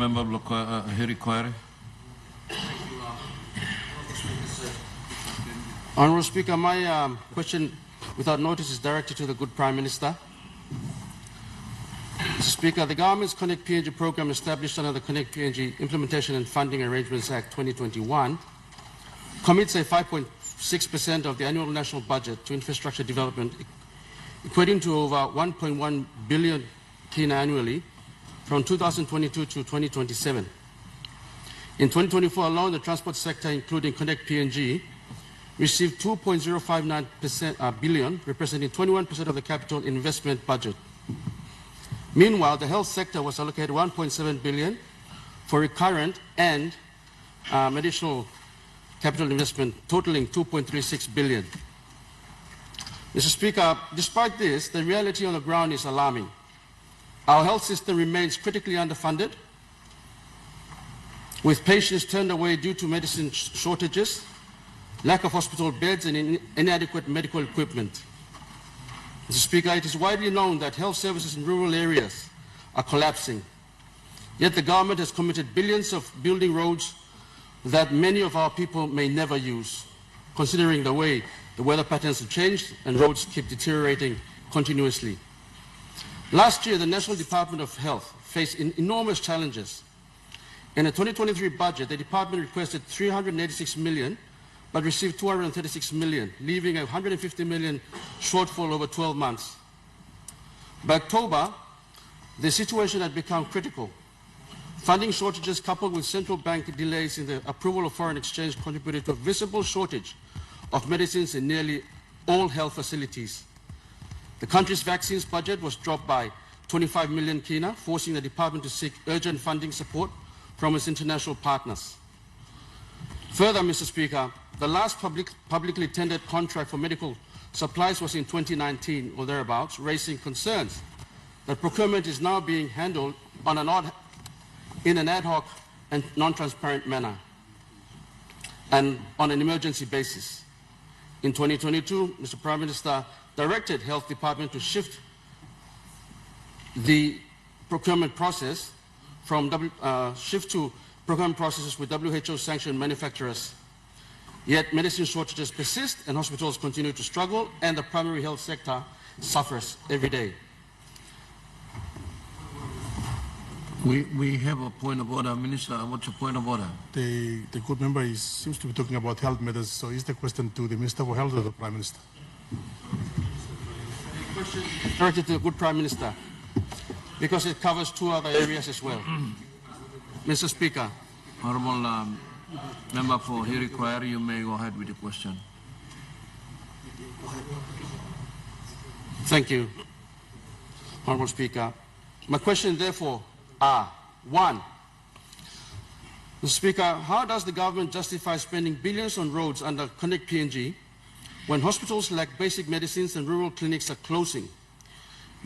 Member Hiri Koiari. Honourable Speaker, my question without notice is directed to the good Prime Minister. Mr. Speaker, the government's Connect PNG program established under the Connect PNG Implementation and Funding Arrangements Act 2021 commits a 5.6% of the annual national budget to infrastructure development, equating to over 1.1 billion kina annually from 2022 to 2027. In 2024 alone, the transport sector, including Connect PNG, received 2.059 billion, representing 21% of the capital investment budget. Meanwhile, the health sector was allocated 1.7 billion for recurrent and additional capital investment totaling 2.36 billion. Mr. Speaker, despite this, the reality on the ground is alarming. Our health system remains critically underfunded, with patients turned away due to medicine shortages, lack of hospital beds, and inadequate medical equipment. Mr. Speaker, it is widely known that health services in rural areas are collapsing. Yet the government has committed billions of building roads that many of our people may never use, considering the way the weather patterns have changed and roads keep deteriorating continuously. Last year, the National Department of Health faced enormous challenges. In the 2023 budget, the department requested 386 million, but received 236 million, leaving a 150 million shortfall over 12 months. By October, the situation had become critical. Funding shortages coupled with central bank delays in the approval of foreign exchange contributed to a visible shortage of medicines in nearly all health facilities. The country's vaccines budget was dropped by 25 million kina, forcing the department to seek urgent funding support from its international partners. Further, Mr. Speaker, the last publicly tendered contract for medical supplies was in 2019 or thereabouts, raising concerns that procurement is now being handled on in an ad hoc and non-transparent manner and on an emergency basis. In 2022, Mr. Prime Minister directed Health Department to shift the procurement process from to procurement processes with WHO-sanctioned manufacturers. Yet medicine shortages persist and hospitals continue to struggle and the primary health sector suffers every day. We have a point of order. Minister, what's your point of order? The good member seems to be talking about health matters, so is the question to the Minister for Health or the Prime Minister? The question is directed to the good Prime Minister, because it covers two other areas as well. Mr. Speaker. Honourable Member for Hiri Koiari, you may go ahead with your question. Thank you, Honourable Speaker. My question, therefore, are: 1. Mr. Speaker, how does the government justify spending billions on roads under Connect PNG when hospitals like basic medicines and rural clinics are closing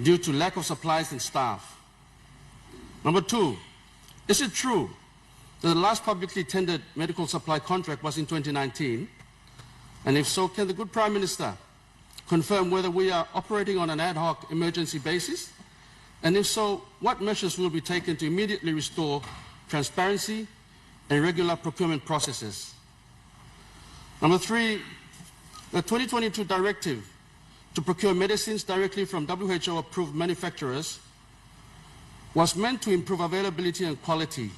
due to lack of supplies and staff? Number 2, is it true that the last publicly tendered medical supply contract was in 2019? And if so, can the good Prime Minister confirm whether we are operating on an ad hoc emergency basis? And if so, what measures will be taken to immediately restore transparency and regular procurement processes? Number 3, the 2022 directive to procure medicines directly from WHO-approved manufacturers was meant to improve availability and quality.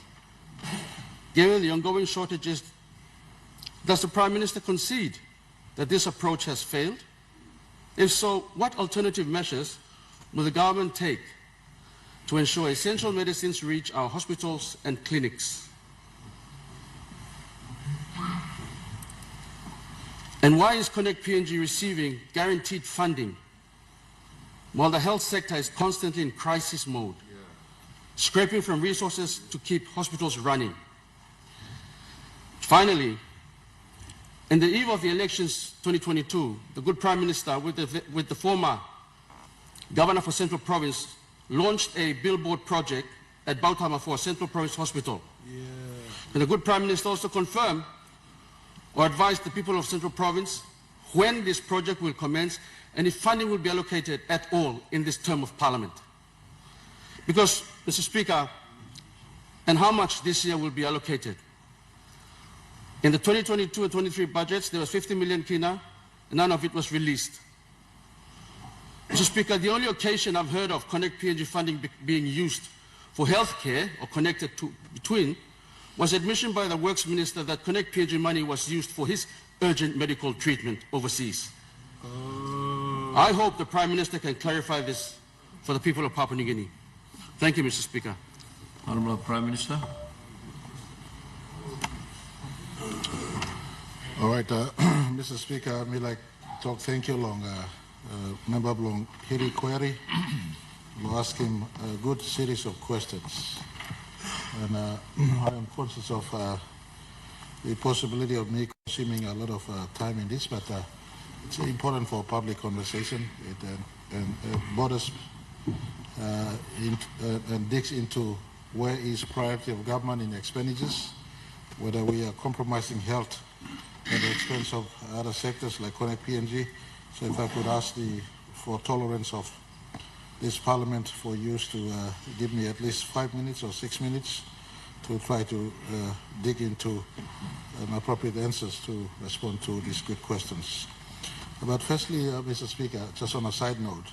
Given the ongoing shortages, does the Prime Minister concede that this approach has failed? If so, what alternative measures will the government take to ensure essential medicines reach our hospitals and clinics? And why is Connect PNG receiving guaranteed funding while the health sector is constantly in crisis mode, scraping from resources to keep hospitals running? Finally, in the eve of the elections 2022, the good Prime Minister with the former Governor for Central Province launched a billboard project at Bautama for Central Province Hospital. And the good Prime Minister also confirmed or advised the people of Central Province when this project will commence and if funding will be allocated at all in this term of Parliament. Because, Mr. Speaker, and how much this year will be allocated. In the 2022 and 23 budgets, there was 50 million kina, and none of it was released. Mr. Speaker, the only occasion I've heard of Connect PNG funding being used for healthcare or connected to between was admission by the Works Minister that Connect PNG money was used for his urgent medical treatment overseas. I hope the Prime Minister can clarify this for the people of Papua New Guinea. Thank you, Mr. Speaker. Honourable Prime Minister. All right, Mr. Speaker, I may like talk thank you long, Member Blong Hiri Koiari. We'll ask him a good series of questions. And I am conscious of the possibility of me consuming a lot of time in this, but it's important for public conversation. It borders and digs into where is priority of government in expenditures, whether we are compromising health at the expense of other sectors like Connect PNG. So if I could ask for tolerance of this Parliament for you to give me at least 5 minutes or 6 minutes to try to dig into appropriate answers to respond to these good questions. But firstly, Mr. Speaker, just on a side note,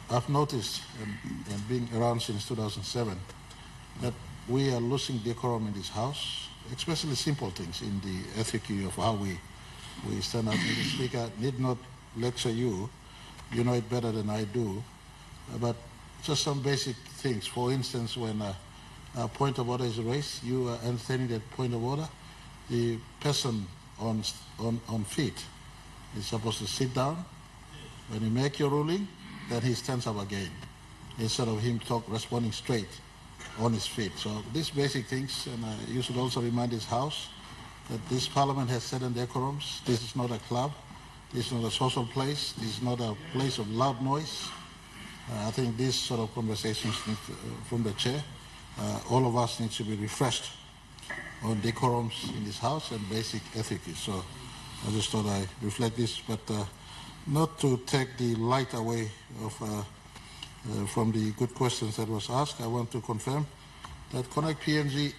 I've noticed, and being around since 2007, that we are losing decorum in this House, especially simple things in the ethic of how we stand up. Mr. Speaker, need not lecture you. You know it better than I do. But just some basic things. For instance, when a point of order is raised, you are entertaining that point of order. The person on feet is supposed to sit down. When you make your ruling, then he stands up again, instead of him responding straight on his feet. So these basic things, and you should also remind this House that this Parliament has certain decorums. This is not a club. This is not a social place. This is not a place of loud noise. I think these sort of conversations from the chair, all of us need to be refreshed on decorums in this House and basic ethics. So I just thought I reflect this, but not to take the light away from the good questions that was asked. I want to confirm that Connect PNG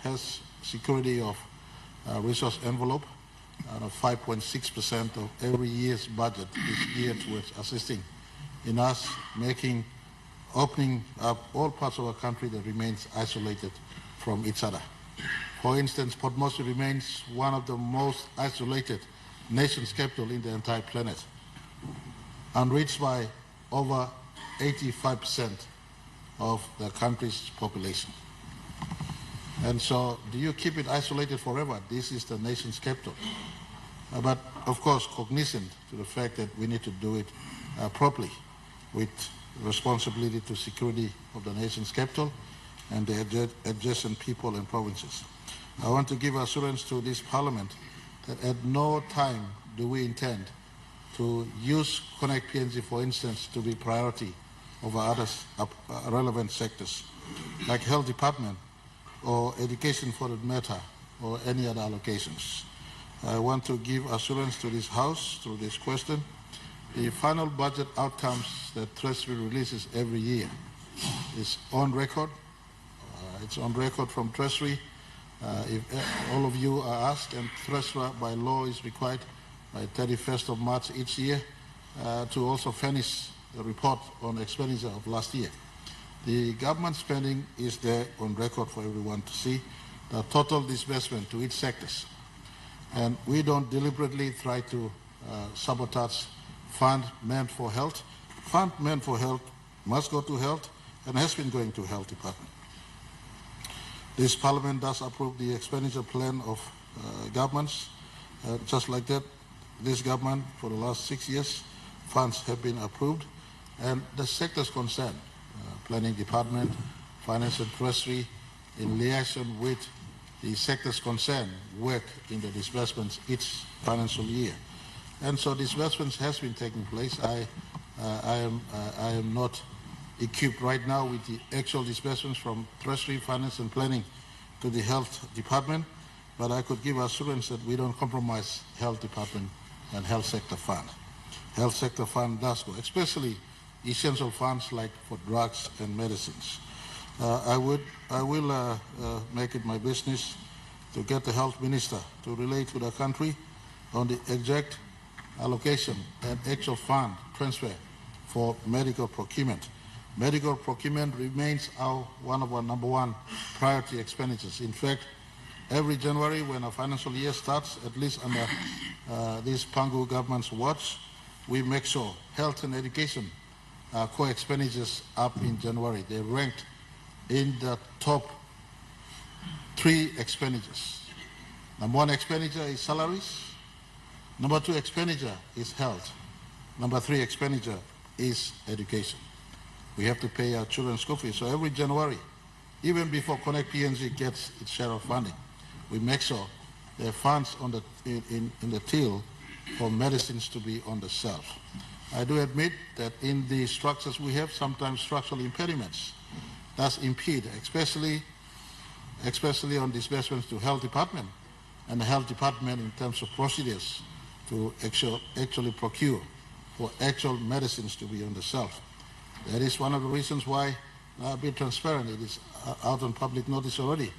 has security of resource envelope, 5.6% of every year's budget is geared towards assisting in us opening up all parts of our country that remains isolated from each other. For instance, Port Moresby remains one of the most isolated nations' capital in the entire planet, unreached by over 85% of the country's population. And so, do you keep it isolated forever? This is the nation's capital. But of course, cognizant to the fact that we need to do it properly, with responsibility to security of the nation's capital and the adjacent people and provinces. I want to give assurance to this Parliament that at no time do we intend to use Connect PNG, for instance, to be priority over other relevant sectors, like Health Department or Education for that matter, or any other allocations. I want to give assurance to this House through this question. The final budget outcomes that Treasury releases every year is on record. It's on record from Treasury. If all of you are asked, and Treasury by law is required by 31st of March each year to also furnish the report on expenditure of last year. The government spending is there on record for everyone to see, the total disbursement to each sectors. And we don't deliberately try to sabotage fund meant for health. Fund meant for health must go to health and has been going to Health Department. This Parliament does approve the expenditure plan of governments. Just like that, this government, for the last 6 years, funds have been approved. And the sectors concerned, Planning Department, Finance and Treasury, in liaison with the sectors concerned, work in the disbursements each financial year. And so disbursements has been taking place. I am not equipped right now with the actual disbursements from Treasury, Finance and Planning to the Health Department, but I could give assurance that we don't compromise Health Department and Health Sector Fund. Health Sector Fund does go, especially essential funds like for drugs and medicines. I will make it my business to get the health minister to relate to the country on the exact allocation and actual fund transfer for medical procurement. Medical procurement remains one of our #1 priority expenditures. In fact, every January when our financial year starts, at least under this Pangu government's watch, we make sure health and education core expenditures up in January. They ranked in the top 3 expenditures. #1 expenditure is salaries. #2 expenditure is health. #3 expenditure is education. We have to pay our children's school fees. So every January, even before Connect PNG gets its share of funding, we make sure there are funds on in the till for medicines to be on the shelf. I do admit that in the structures we have, sometimes structural impediments does impede, especially on disbursements to health department and the health department in terms of procedures to actually procure for actual medicines to be on the shelf. That is one of the reasons why I'll be transparent. It is out on public notice already.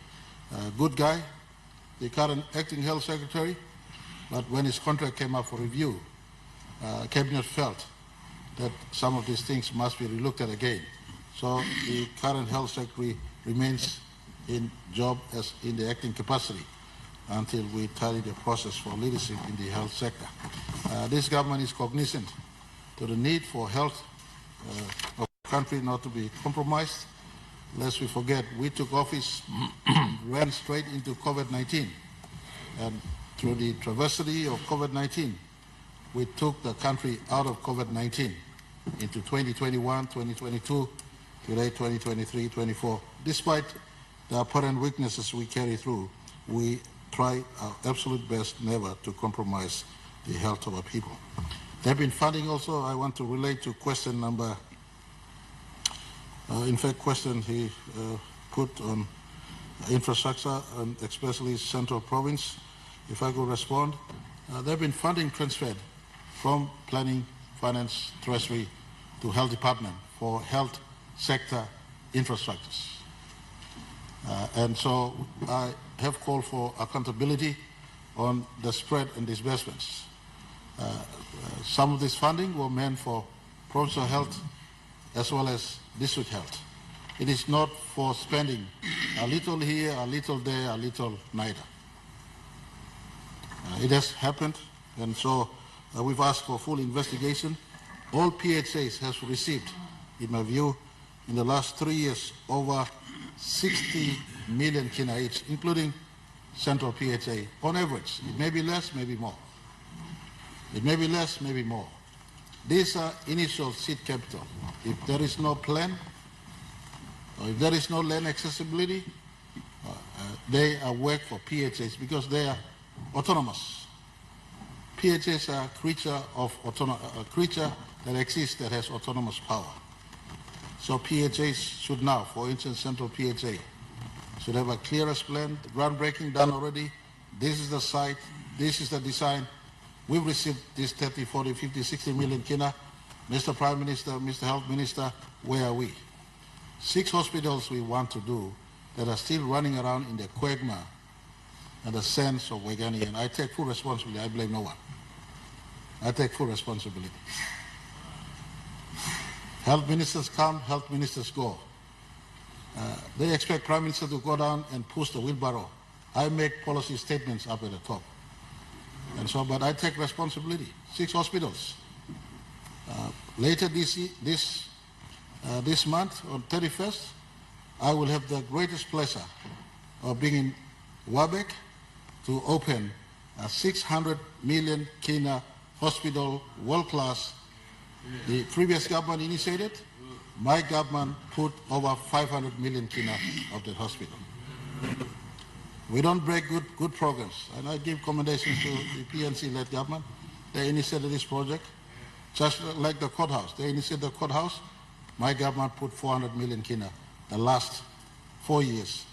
Good guy, the current acting health secretary, but when his contract came up for review, Cabinet felt that some of these things must be relooked at again. So the current health secretary remains in job as in the acting capacity until we tally the process for leadership in the health sector. This government is cognizant to the need for health of the country not to be compromised. Lest we forget, we took office, ran straight into COVID-19. And through the travesty of COVID-19, we took the country out of COVID-19 into 2021, 2022, today 2023, 24. Despite the apparent weaknesses we carry through, we try our absolute best never to compromise the health of our people. There have been funding also. I want to relate to question number, question he put on infrastructure and especially Central Province. If I could respond, there have been funding transferred from Planning, Finance, Treasury to Health Department for health sector infrastructures. And so I have called for accountability on the spread and disbursements. Some of this funding were meant for provincial health as well as district health. It is not for spending a little here, a little there, a little neither. It has happened, and so we've asked for full investigation. All PHAs has received, in my view, in the last 3 years, over 60 million kina each, including Central PHA, on average. It may be less, maybe more. It may be less, maybe more. These are initial seed capital. If there is no plan, or if there is no land accessibility, they are work for PHAs because they are autonomous. PHAs are a creature that exists that has autonomous power. So PHAs should now, for instance, Central PHA, should have a clearest plan, the groundbreaking done already. This is the site, this is the design. We've received this 30, 40, 50, 60 million kina. Mr. Prime Minister, Mr. Health Minister, where are we? 6 hospitals we want to do that are still running around in the quagmire and the sense of Wegani, and I take full responsibility. I blame no one. I take full responsibility. Health ministers come, health ministers go. They expect Prime Minister to go down and push the wheelbarrow. I make policy statements up at the top. And so, but I take responsibility. 6 hospitals. Later this month, on 31st, I will have the greatest pleasure of being in Wabek to open a 600 million kina hospital, world-class. The previous government initiated. My government put over 500 million kina of that hospital. We don't break good programs, and I give commendations to the PNC-led government. They initiated this project, just like the courthouse. They initiated the courthouse. My government put 400 million kina the last 4 years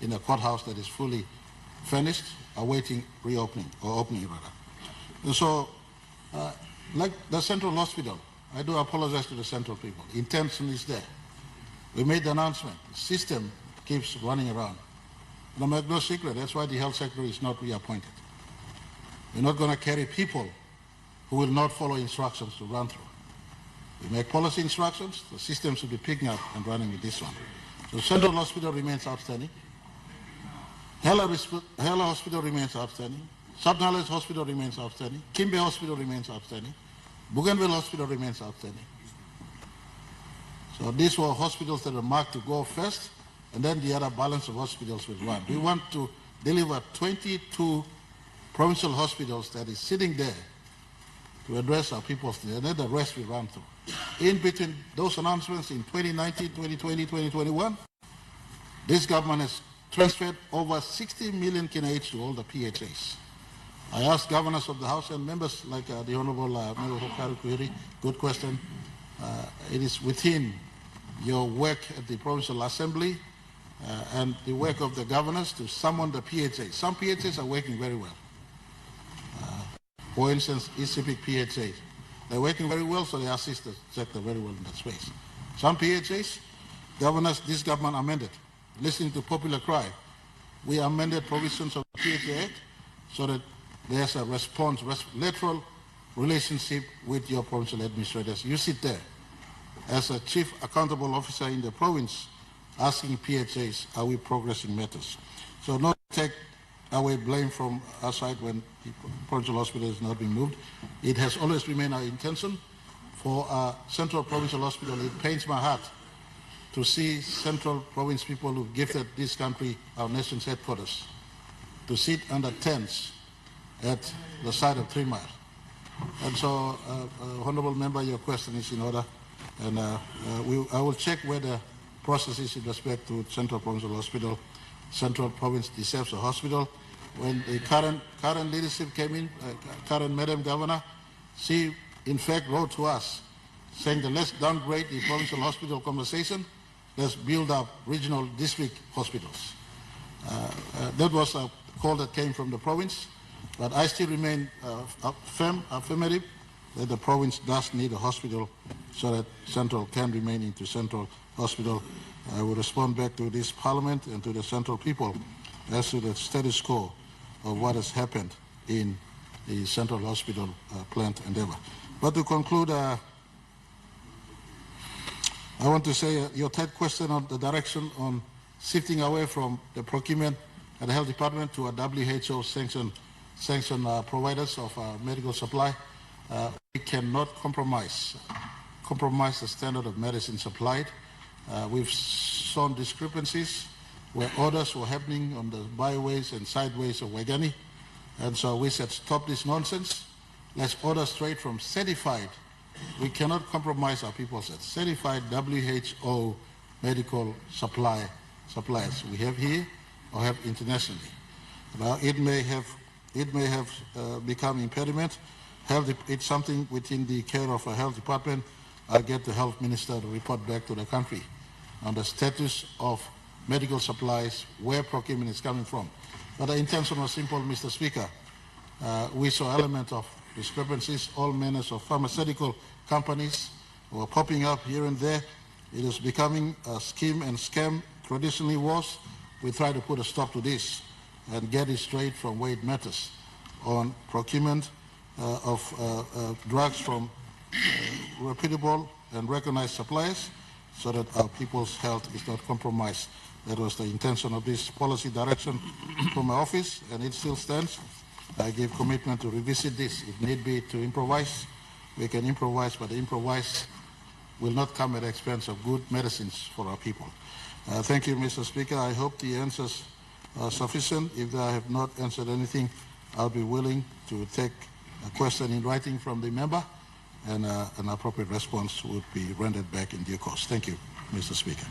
in a courthouse that is fully finished, awaiting reopening, or opening rather. And so, like the Central Hospital, I do apologize to the Central people. Intention is there. We made the announcement. The system keeps running around. And I make no secret, that's why the health secretary is not reappointed. We're not going to carry people who will not follow instructions to run through. We make policy instructions, the system should be picking up and running with this one. So Central Hospital remains outstanding. Hela Hospital remains outstanding. South Hospital remains outstanding. Kimbe Hospital remains outstanding. Bougainville Hospital remains outstanding. So these were hospitals that were marked to go first, and then the other balance of hospitals will run. We want to deliver 22 provincial hospitals that is sitting there to address our people's needs, and then the rest we run through. In between those announcements in 2019, 2020, 2021, this government has transferred over 60 million kina each to all the PHAs. I asked governors of the House and members like the Honorable Member for Hiri Koiari, good question. It is within your work at the Provincial Assembly and the work of the governors to summon the PHAs. Some PHAs are working very well. For instance, ECP PHAs. They're working very well, so they assist the sector very well in that space. Some PHAs, governors, this government amended. Listening to popular cry, we amended provisions of the PHA Act so that there's a lateral relationship with your provincial administrators. You sit there as a chief accountable officer in the province asking PHAs, are we progressing matters? So not take away blame from our side when the provincial hospital is not being moved. It has always remained our intention for our Central Provincial Hospital. It pains my heart to see Central Province people who've gifted this country, our nation's headquarters, to sit under tents at the side of 3 Mile. And so, Honourable Member, your question is in order, and I will check where the process is in respect to Central Provincial Hospital. Central Province deserves a hospital. When the current leadership came in, current Madam Governor, she in fact wrote to us saying that let's downgrade the provincial hospital conversation, let's build up regional district hospitals. That was a call that came from the province, but I still remain affirmative that the province does need a hospital so that Central can remain into Central Hospital. I will respond back to this Parliament and to the Central people as to the status quo of what has happened in the Central Hospital plant endeavor. But to conclude, I want to say your third question on the direction on shifting away from the procurement at the Health Department to a WHO sanctioned providers of medical supply. We cannot compromise the standard of medicine supplied. We've shown discrepancies where orders were happening on the byways and sideways of Waigani. And so we said, stop this nonsense. Let's order straight from certified. We cannot compromise our people said certified WHO medical suppliers we have here or have internationally. Now it may have become impediment. It's something within the care of a health department. I'll get the health minister to report back to the country on the status of medical supplies, where procurement is coming from. But the intention was simple, Mr. Speaker. We saw elements of discrepancies, all manners of pharmaceutical companies were popping up here and there. It is becoming a scheme and scam. Traditionally was. We try to put a stop to this and get it straight from where it matters on procurement of drugs from reputable and recognized suppliers so that our people's health is not compromised. That was the intention of this policy direction from my office, and it still stands. I give commitment to revisit this. If need be to improvise, we can improvise, but the improvise will not come at the expense of good medicines for our people. Thank you, Mr. Speaker. I hope the answers are sufficient. If I have not answered anything, I'll be willing to take a question in writing from the member, and an appropriate response would be rendered back in due course. Thank you, Mr. Speaker.